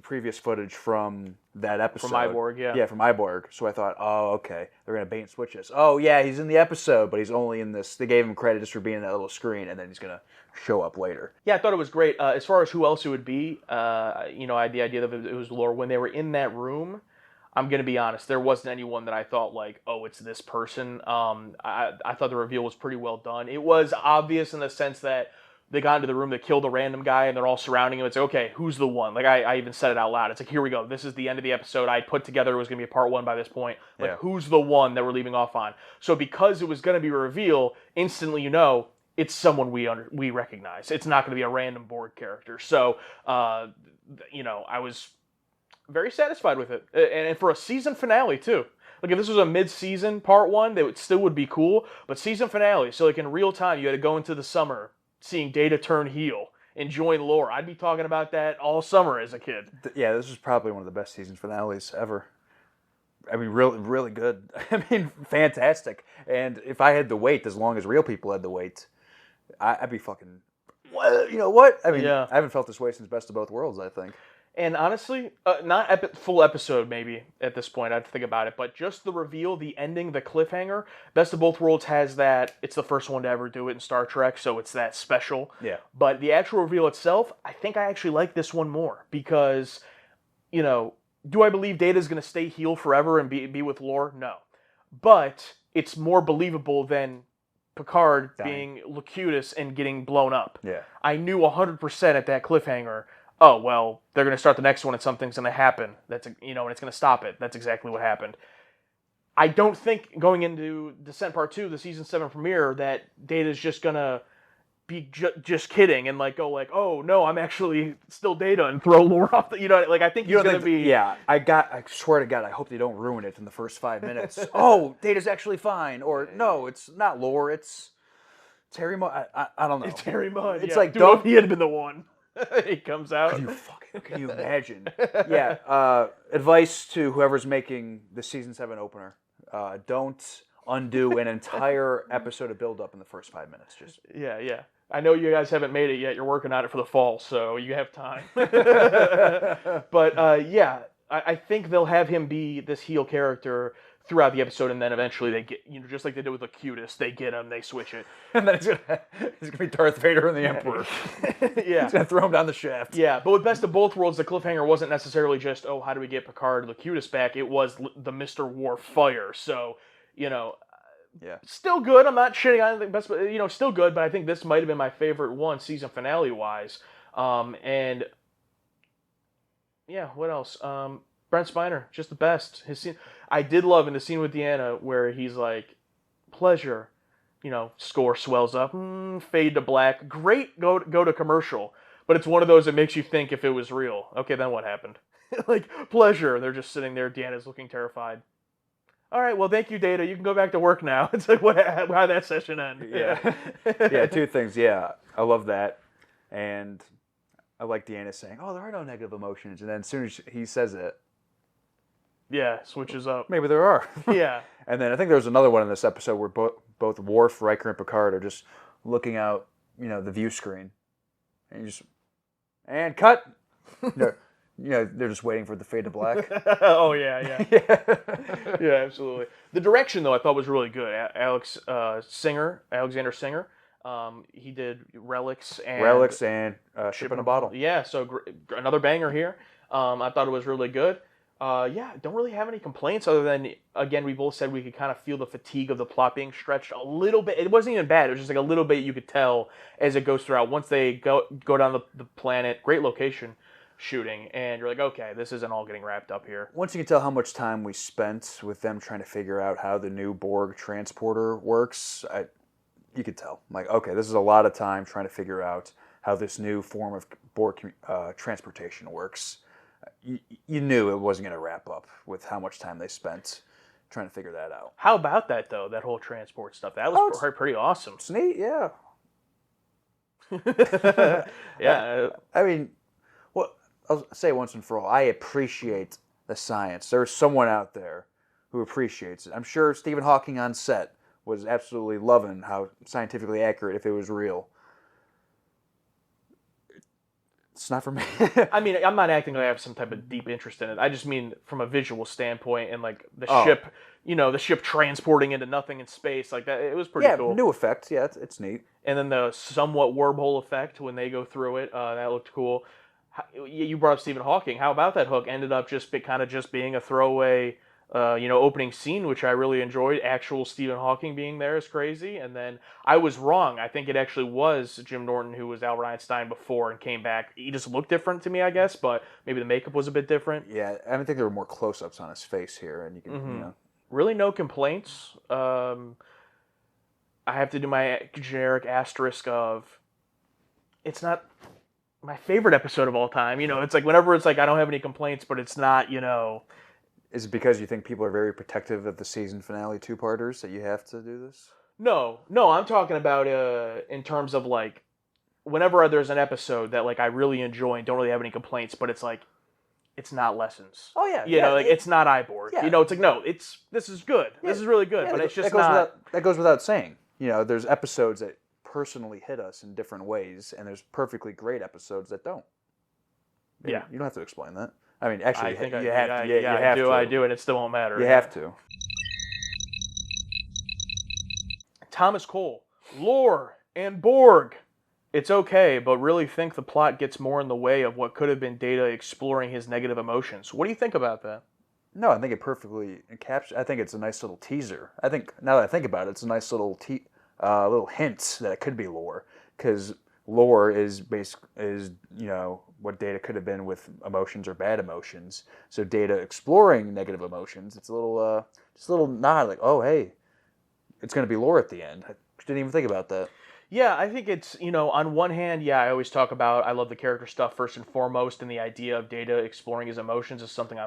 S1: previous footage from that episode.
S2: From Iborg, yeah.
S1: Yeah, from Iborg. So I thought, oh, okay, they're going to bait and switch this. Oh, yeah, he's in the episode, but he's only in this. They gave him credit just for being in that little screen, and then he's going to show up later.
S2: Yeah, I thought it was great. As far as who else it would be, I had the idea that it was Lore. When they were in that room, I'm going to be honest, there wasn't anyone that I thought like, oh, it's this person. I thought the reveal was pretty well done. It was obvious in the sense that they got into the room, they killed a random guy, and they're all surrounding him. It's like, okay, who's the one? Like, I even said it out loud. It's like, here we go. This is the end of the episode. I put together it was going to be a part 1 by this point. Like, who's the one that we're leaving off on? So because it was going to be a reveal, instantly it's someone we recognize. It's not going to be a random Borg character. So, I was very satisfied with it. And for a season finale, too. Like, if this was a mid-season part 1, they still would be cool. But season finale, so like in real time, you had to go into the summer seeing Data turn heel, enjoying Lore. I'd be talking about that all summer as a kid.
S1: Yeah, this was probably one of the best season finales ever. I mean, really, really good. I mean, fantastic. And if I had to wait as long as real people had to wait, I'd be fucking... You know what? I mean, I haven't felt this way since Best of Both Worlds, I think.
S2: And honestly, not full episode maybe at this point, I'd think about it, but just the reveal, the ending, the cliffhanger. Best of Both Worlds has that. It's the first one to ever do it in Star Trek, so it's that special.
S1: Yeah.
S2: But the actual reveal itself, I think I actually like this one more because, do I believe Data's going to stay heel forever and be with Lore? No. But it's more believable than Picard being Locutus and getting blown up.
S1: Yeah.
S2: I knew 100% at that cliffhanger, oh, well, they're going to start the next one and something's going to happen. And it's going to stop it. That's exactly what happened. I don't think going into Descent Part 2, the Season 7 premiere, that Data's just going to be just kidding and go oh, no, I'm actually still Data and throw Lore off the, I think he's going to be...
S1: Yeah, I swear to God, I hope they don't ruin it in the first 5 minutes. Oh, Data's actually fine. Or, no, it's not Lore, it's Terry Mudd. I don't know.
S2: It's Terry Mudd,
S1: It's
S2: yeah.
S1: like,
S2: don't... He had been the one. He comes out.
S1: Can you imagine? Yeah. Advice to whoever's making the Season 7 opener. Don't undo an entire episode of build-up in the first 5 minutes. Just
S2: Yeah. I know you guys haven't made it yet. You're working on it for the fall, so you have time. But, I think they'll have him be this heel character throughout the episode, and then eventually they get, just like they did with Locutus, they get him, they switch it.
S1: And then it's gonna be Darth Vader and the Emperor.
S2: Yeah.
S1: He's gonna throw him down the shaft.
S2: Yeah, but with Best of Both Worlds, the cliffhanger wasn't necessarily just, oh, how do we get Picard and Locutus back? It was the Mr. Worf fire. So, still good. I'm not shitting on anything, best, still good, but I think this might have been my favorite one, season finale-wise. And, yeah, what else? Brent Spiner, just the best. His scene, I did love in the scene with Deanna where he's like, pleasure, score swells up, fade to black, great, go to commercial. But it's one of those that makes you think if it was real. Okay, then what happened? Pleasure, they're just sitting there, Deanna's looking terrified. All right, well, thank you, Data. You can go back to work now. It's like, how'd that session end?
S1: Yeah. Yeah, 2 things. Yeah, I love that. And I like Deanna saying, oh, there are no negative emotions. And then as soon as he says it,
S2: yeah, switches up.
S1: maybe there are.
S2: Yeah.
S1: And then I think there was another one in this episode where both Worf, Riker, and Picard are just looking out, the view screen. And cut! They're just waiting for the fade to black.
S2: Oh, yeah. Yeah, absolutely. The direction, though, I thought was really good. Alexander Singer, he did Relics and
S1: Ship in a Bottle.
S2: Yeah, so another banger here. I thought it was really good. Don't really have any complaints other than, again, we both said we could kind of feel the fatigue of the plot being stretched a little bit. It wasn't even bad. It was just like a little bit you could tell as it goes throughout. Once they go down the planet, great location shooting, and you're like, okay, this isn't all getting wrapped up here.
S1: Once you can tell how much time we spent with them trying to figure out how the new Borg transporter works, you could tell. I'm like, okay, this is a lot of time trying to figure out how this new form of Borg transportation works. You knew it wasn't going to wrap up with how much time they spent trying to figure that out.
S2: How about that, though, that whole transport stuff? That was pretty awesome.
S1: It's neat, yeah.
S2: Yeah.
S1: I mean, I'll say once and for all, I appreciate the science. There's someone out there who appreciates it. I'm sure Stephen Hawking on set was absolutely loving how scientifically accurate if it was real. It's not for me.
S2: I mean, I'm not acting like I have some type of deep interest in it. I just mean from a visual standpoint and like the ship, the ship transporting into nothing in space, like that. It was pretty cool.
S1: Yeah, new effect. Yeah, it's neat.
S2: And then the somewhat wormhole effect when they go through it, that looked cool. You brought up Stephen Hawking. How about that hook? Ended up just being a throwaway, opening scene, which I really enjoyed. Actual Stephen Hawking being there is crazy. And then I was wrong. I think it actually was Jim Norton who was Albert Einstein before and came back. He just looked different to me, I guess, but maybe the makeup was a bit different.
S1: Yeah, I don't think there were more close-ups on his face here, and you can,
S2: Really no complaints. I have to do my generic asterisk of it's not my favorite episode of all time. It's like whenever it's like I don't have any complaints, but it's not,
S1: Is it because you think people are very protective of the season finale two-parters that you have to do this?
S2: No, I'm talking about in terms of like whenever there's an episode that like I really enjoy and don't really have any complaints, but it's like it's not Lessons.
S1: Oh yeah,
S2: it's not Iborg.
S1: Yeah.
S2: It's like no, this is good. Yeah. This is really good, but it's just
S1: that goes without saying. There's episodes that personally hit us in different ways, and there's perfectly great episodes that don't.
S2: Yeah,
S1: you don't have to explain that. I mean, actually,
S2: I think
S1: you have to.
S2: I do, and it still won't matter.
S1: You have to.
S2: Thomas Cole, lore and Borg. It's okay, but really think the plot gets more in the way of what could have been Data exploring his negative emotions. What do you think about that?
S1: No, I think it perfectly encapsulates. I think it's a nice little teaser. I think now that I think about it, it's a nice little little hint that it could be lore, because lore is what Data could have been with emotions or bad emotions. So Data exploring negative emotions, it's a little nod like, oh hey, it's going to be lore at the end. I didn't even think about that.
S2: Yeah, I think it's, on one hand, I always talk about, I love the character stuff first and foremost, and the idea of Data exploring his emotions is something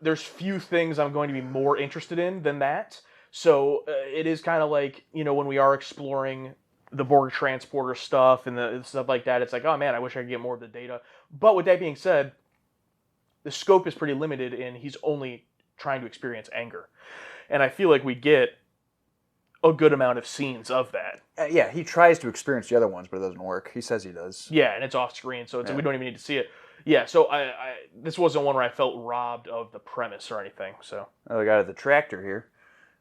S2: there's few things I'm going to be more interested in than that. So it is kind of like, when we are exploring the Borg transporter stuff and the stuff like that, it's like, oh man, I wish I could get more of the Data. But with that being said, the scope is pretty limited and he's only trying to experience anger. And I feel like we get a good amount of scenes of that.
S1: Yeah, he tries to experience the other ones, but it doesn't work. He says he does.
S2: Yeah, and it's off screen, so we don't even need to see it. Yeah, so I this wasn't one where I felt robbed of the premise or anything. So
S1: I got a detractor here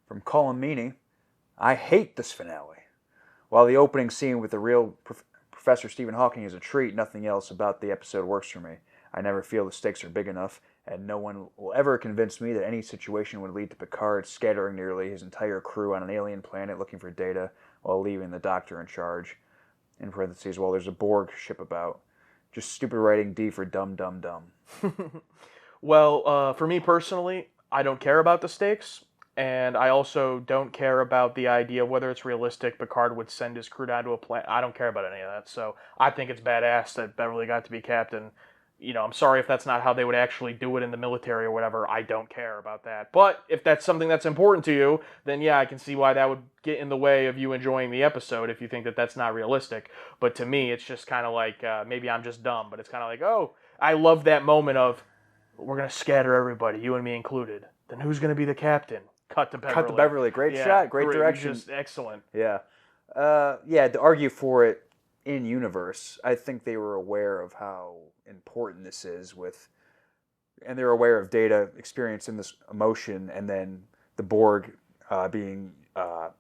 S1: from Colin Meaney. I hate this finale. While the opening scene with the real Professor Stephen Hawking is a treat, nothing else about the episode works for me. I never feel the stakes are big enough, and no one will ever convince me that any situation would lead to Picard scattering nearly his entire crew on an alien planet looking for Data while leaving the Doctor in charge. In parentheses, while there's a Borg ship about. Just stupid writing D for dumb, dumb, dumb.
S2: Well, for me personally, I don't care about the stakes, and I also don't care about the idea of whether it's realistic Picard would send his crew down to a planet. I don't care about any of that, so I think it's badass that Beverly got to be captain. I'm sorry if that's not how they would actually do it in the military or whatever. I don't care about that. But if that's something that's important to you, then yeah, I can see why that would get in the way of you enjoying the episode if you think that that's not realistic. But to me, it's just kind of like, maybe I'm just dumb, but it's kind of like, oh, I love that moment of, we're going to scatter everybody, you and me included. Then who's going to be the captain? Cut to Beverly.
S1: Cut to Beverly. Great shot. Great direction.
S2: Just excellent.
S1: Yeah. To argue for it in universe, I think they were aware of how important this is and they're aware of Data experiencing this emotion, and then the Borg being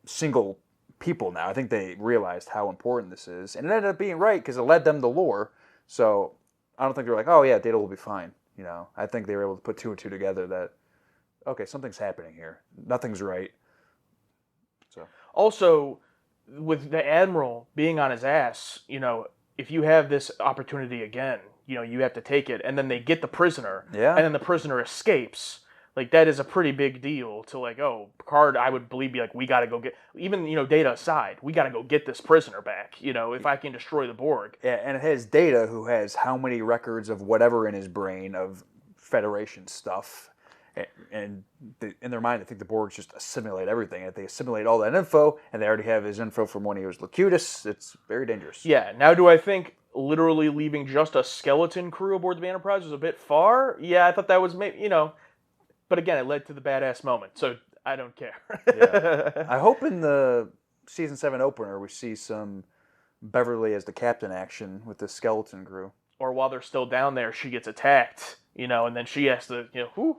S1: single people now. I think they realized how important this is, and it ended up being right because it led them to lore. So I don't think they're like, oh yeah, Data will be fine. I think they were able to put two and two together that, okay, something's happening here. Nothing's right. So
S2: also, with the Admiral being on his ass, if you have this opportunity again, you have to take it, and then they get the prisoner, and then the prisoner escapes. Like, that is a pretty big deal to, like, oh, Picard, I would believe, be like, we got to go get, even, Data aside, we got to go get this prisoner back, if I can destroy the Borg.
S1: Yeah, and it has Data, who has how many records of whatever in his brain of Federation stuff, and in their mind, I think the Borg just assimilate everything. If they assimilate all that info, and they already have his info from when he was Locutus, it's very dangerous.
S2: Yeah, now do I think literally leaving just a skeleton crew aboard the Enterprise was a bit far. Yeah, I thought that was maybe, but again, it led to the badass moment, so I don't care.
S1: Yeah. I hope in the season 7 opener we see some Beverly as the captain action with the skeleton crew.
S2: Or while they're still down there, she gets attacked, and then she has to, whew.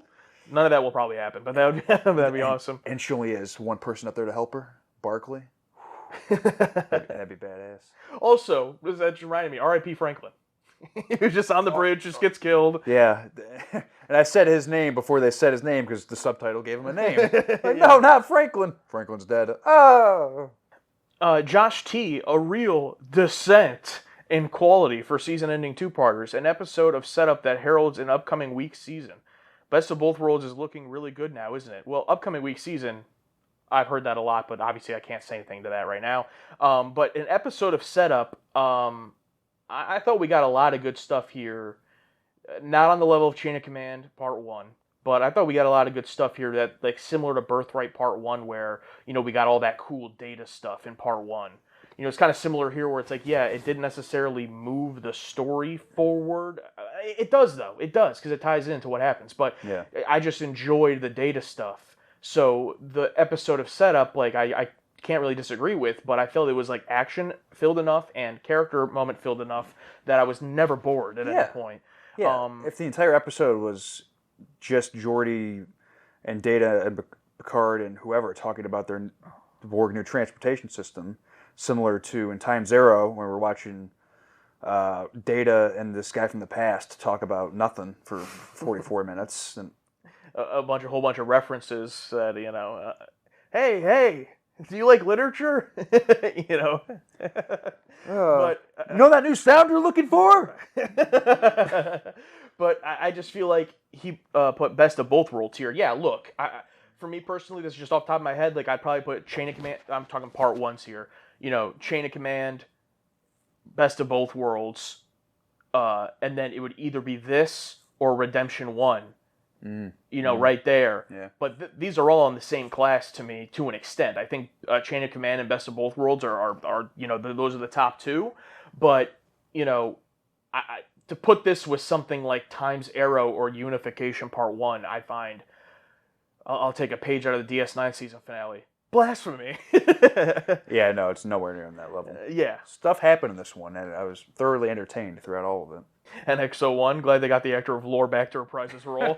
S2: None of that will probably happen, but that'd be awesome.
S1: And she only has one person up there to help her, Barkley. That'd be badass.
S2: Also, that just reminded me, R.I.P. Franklin. He was just on the bridge, just gets killed.
S1: Yeah, and I said his name before they said his name because the subtitle gave him a name. Like, no, not Franklin. Franklin's dead. Oh.
S2: Josh T, a real descent in quality for season-ending two-parters, an episode of setup that heralds an upcoming week season. Best of Both Worlds is looking really good now, isn't it? Well, upcoming week season, I've heard that a lot, but obviously I can't say anything to that right now. But an episode of setup, I thought we got a lot of good stuff here. Not on the level of Chain of Command Part 1, but I thought we got a lot of good stuff here that, like, similar to Birthright Part 1, where, we got all that cool data stuff in Part 1. It's kind of similar here where it's like, yeah, it didn't necessarily move the story forward. It does, though. It does, because it ties into what happens. But
S1: yeah.
S2: I just enjoyed the data stuff. So the episode of setup, like, I can't really disagree with, but I felt it was, like, action-filled enough and character moment-filled enough that I was never bored at any point.
S1: Yeah, if the entire episode was just Geordi and Data and Picard and whoever talking about their Borg new transportation system, similar to in Time Zero, when we're watching Data and this guy from the past talk about nothing for 44 minutes. And
S2: a whole bunch of references that, hey, do you like literature? But
S1: you know that new sound you're looking for?
S2: But I just feel like he put Best of Both Worlds here. Yeah, look, for me personally, this is just off the top of my head. Like, I'd probably put Chain of Command. I'm talking Part 1s here. Chain of Command, Best of Both Worlds, and then it would either be this or Redemption 1. Right there.
S1: Yeah.
S2: But these are all in the same class to me to an extent. I think Chain of Command and Best of Both Worlds are those are the top two. But, to put this with something like Time's Arrow or Unification Part 1, I find I'll take a page out of the DS9 season finale. Blasphemy.
S1: Yeah, no, it's nowhere near on that level.
S2: Yeah.
S1: Stuff happened in this one, and I was thoroughly entertained throughout all of it.
S2: And XO1, glad they got the actor of lore back to reprise his role.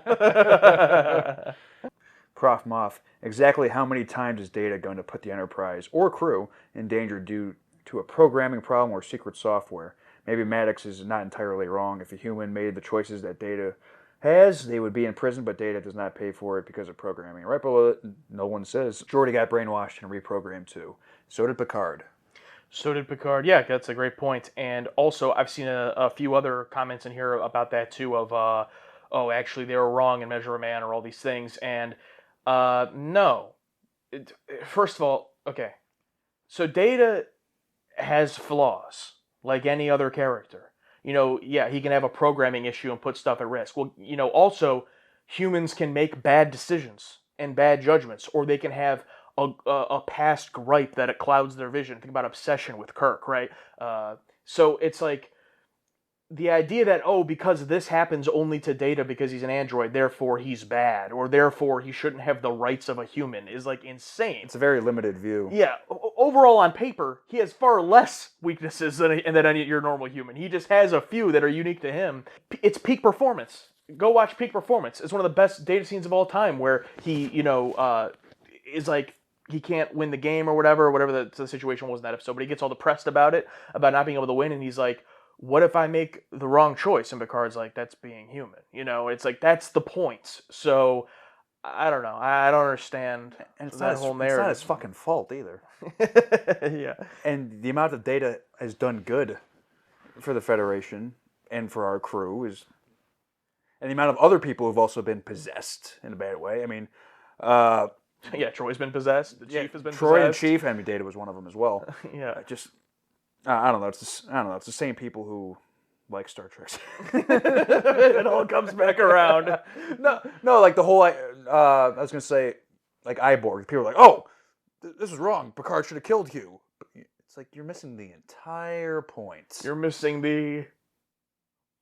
S1: Prof Moff, exactly how many times is Data going to put the Enterprise or crew in danger due to a programming problem or secret software? Maybe Maddox is not entirely wrong. If a human made the choices that Data has, they would be in prison, but Data does not pay for it because of programming. Right below it, no one says. Geordi got brainwashed and reprogrammed too. So did Picard.
S2: Yeah, that's a great point. And also, I've seen a few other comments in here about that too of, actually they were wrong in Measure of Man or all these things. And no. First of all, okay. So Data has flaws, like any other character. He can have a programming issue and put stuff at risk. Well, also, humans can make bad decisions and bad judgments, or they can have a past gripe that it clouds their vision. Think about Obsession with Kirk, right? So it's like the idea that, because this happens only to Data because he's an android, therefore he's bad, or therefore he shouldn't have the rights of a human, is like insane.
S1: It's a very limited view.
S2: Yeah, overall on paper, he has far less weaknesses than any your normal human. He just has a few that are unique to him. It's peak performance. Go watch Peak Performance. It's one of the best Data scenes of all time, where he, is like, he can't win the game or whatever the situation was in that episode, but he gets all depressed about it, about not being able to win, and he's like, what if I make the wrong choice? And Picard's like, that's being human. It's like, that's the point. So, I don't know. I don't understand
S1: and it's
S2: that
S1: not
S2: whole narrative.
S1: It's not his fucking fault either.
S2: Yeah.
S1: And the amount of Data has done good for the Federation and for our crew is... And the amount of other people who've also been possessed in a bad way. I mean...
S2: yeah, Troy's been possessed. The Chief has been
S1: Troy
S2: possessed.
S1: And Chief, I mean, Data was one of them as well.
S2: Yeah.
S1: I don't know. It's the same people who like Star Trek.
S2: It all comes back around.
S1: No, like the whole. I was gonna say, like Iborg. People are like, "Oh, this is wrong. Picard should have killed Hugh." It's like you're missing the entire point.
S2: You're missing the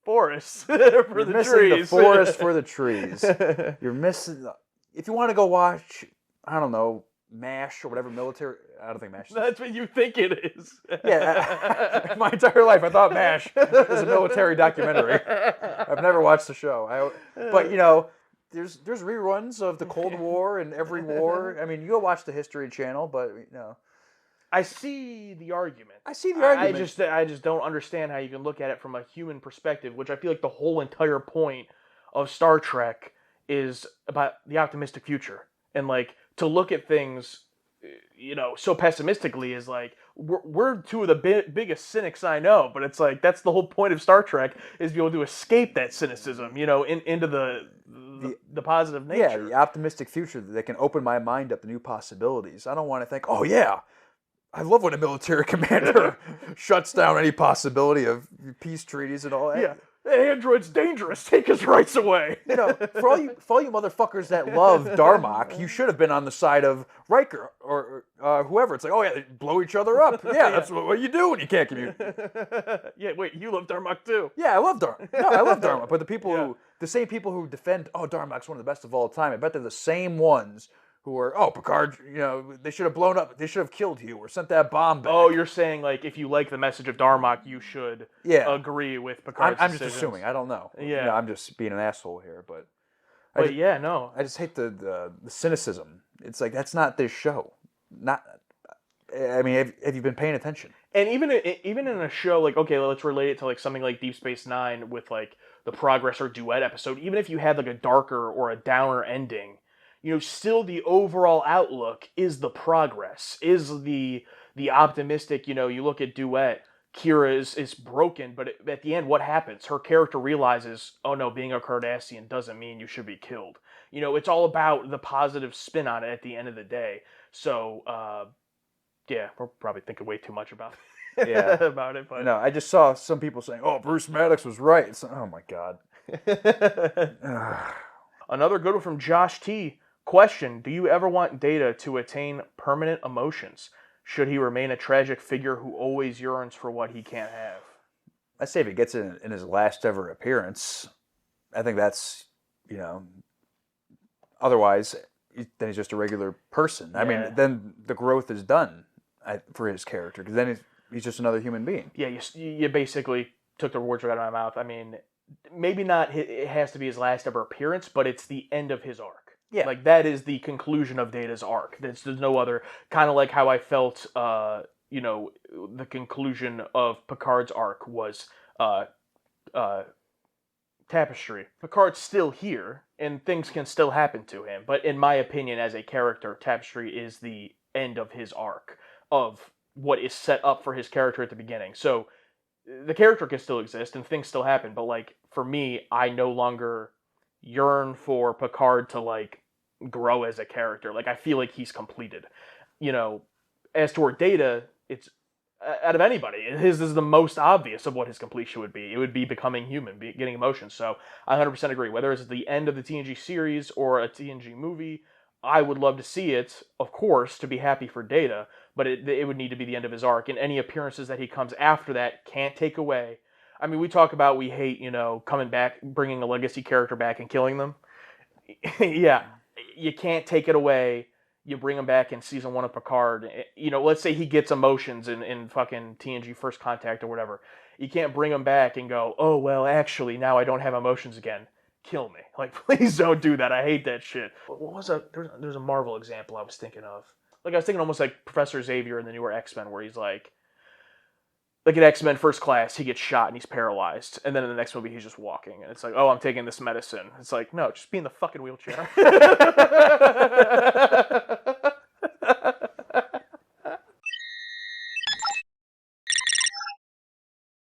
S2: forest for
S1: You're
S2: the
S1: missing
S2: trees.
S1: the forest for the trees. You're missing. If you want to go watch, I don't know, MASH or whatever military. I don't think MASH.
S2: That's what you think it is.
S1: Yeah, my entire life I thought MASH was a military documentary. I've never watched the show. But you know, there's reruns of the Cold War and every war. I mean, you go watch the History Channel, but you know.
S2: I see the argument.
S1: I
S2: I just don't understand how you can look at it from a human perspective, which I feel like the whole entire point of Star Trek is about the optimistic future. And like to look at things, you know, so pessimistically is like we're two of the biggest cynics I know, but it's like that's the whole point of Star Trek is be able to escape that cynicism, you know, into the positive nature.
S1: Yeah, the optimistic future that can open my mind up to new possibilities. I don't want to think, oh yeah, I love when a military commander shuts down any possibility of peace treaties and all that.
S2: Yeah. The android's dangerous. Take his rights away.
S1: You know, for all you motherfuckers that love Darmok, you should have been on the side of Riker or whoever. It's like, oh yeah, they blow each other up. Yeah, that's what you do when you can't communicate.
S2: Yeah, wait, you love Darmok too?
S1: Yeah, I love Darmok. No, I love Darmok. But the same people who defend, oh, Darmok's one of the best of all time. I bet they're the same ones who are, oh, Picard, you know, they should have blown up, they should have killed you or sent that bomb back.
S2: Oh, you're saying, like, if you like the message of Darmok, you should agree with Picard's
S1: I'm just
S2: decisions.
S1: assuming. I don't know.
S2: Yeah.
S1: You know, I'm just being an asshole here, but
S2: no.
S1: I just hate the cynicism. It's like, that's not this show. I mean, have you been paying attention?
S2: And even in a show, like, okay, let's relate it to, like, something like Deep Space Nine with, like, the Progress or Duet episode. Even if you had, like, a darker or a downer ending, you know, still the overall outlook is the progress, is the optimistic, you know, you look at Duet, Kira is broken, but at the end, what happens? Her character realizes, oh no, being a Cardassian doesn't mean you should be killed. You know, it's all about the positive spin on it at the end of the day. So, yeah, we're probably thinking way too much about it. About it, but
S1: no, I just saw some people saying, oh, Bruce Maddox was right. It's, oh my God.
S2: Another good one from Josh T. Question, do you ever want Data to attain permanent emotions? Should he remain a tragic figure who always yearns for what he can't have?
S1: I say if he gets it in his last ever appearance, I think that's, you know, otherwise, then he's just a regular person. I mean, then the growth is done for his character, because then he's just another human being.
S2: Yeah, you basically took the words right out of my mouth. I mean, maybe not it has to be his last ever appearance, but it's the end of his arc.
S1: Yeah.
S2: Like, that is the conclusion of Data's arc. There's no other, kind of like how I felt, you know, the conclusion of Picard's arc was Tapestry. Picard's still here, and things can still happen to him, but in my opinion, as a character, Tapestry is the end of his arc, of what is set up for his character at the beginning. So, the character can still exist, and things still happen, but, like, for me, I no longer yearn for Picard to, like, grow as a character. Like, I feel like he's completed. You know, as toward Data, it's, out of anybody, his is the most obvious of what his completion would be. It would be becoming human, getting emotions. So, I 100% agree. Whether it's the end of the TNG series or a TNG movie, I would love to see it, of course, to be happy for Data, but it would need to be the end of his arc, and any appearances that he comes after that can't take away. I mean, we talk about we hate, you know, coming back, bringing a legacy character back and killing them. Yeah, you can't take it away. You bring him back in season 1 of Picard. You know, let's say he gets emotions in fucking TNG First Contact or whatever. You can't bring him back and go, oh, well, actually, now I don't have emotions again. Kill me. Like, please don't do that. I hate that shit. What was there's a Marvel example I was thinking of. Like, I was thinking almost like Professor Xavier in the newer X-Men, where he's like in X-Men First Class, he gets shot and he's paralyzed. And then in the next movie, he's just walking. And it's like, oh, I'm taking this medicine. It's like, no, just be in the fucking wheelchair.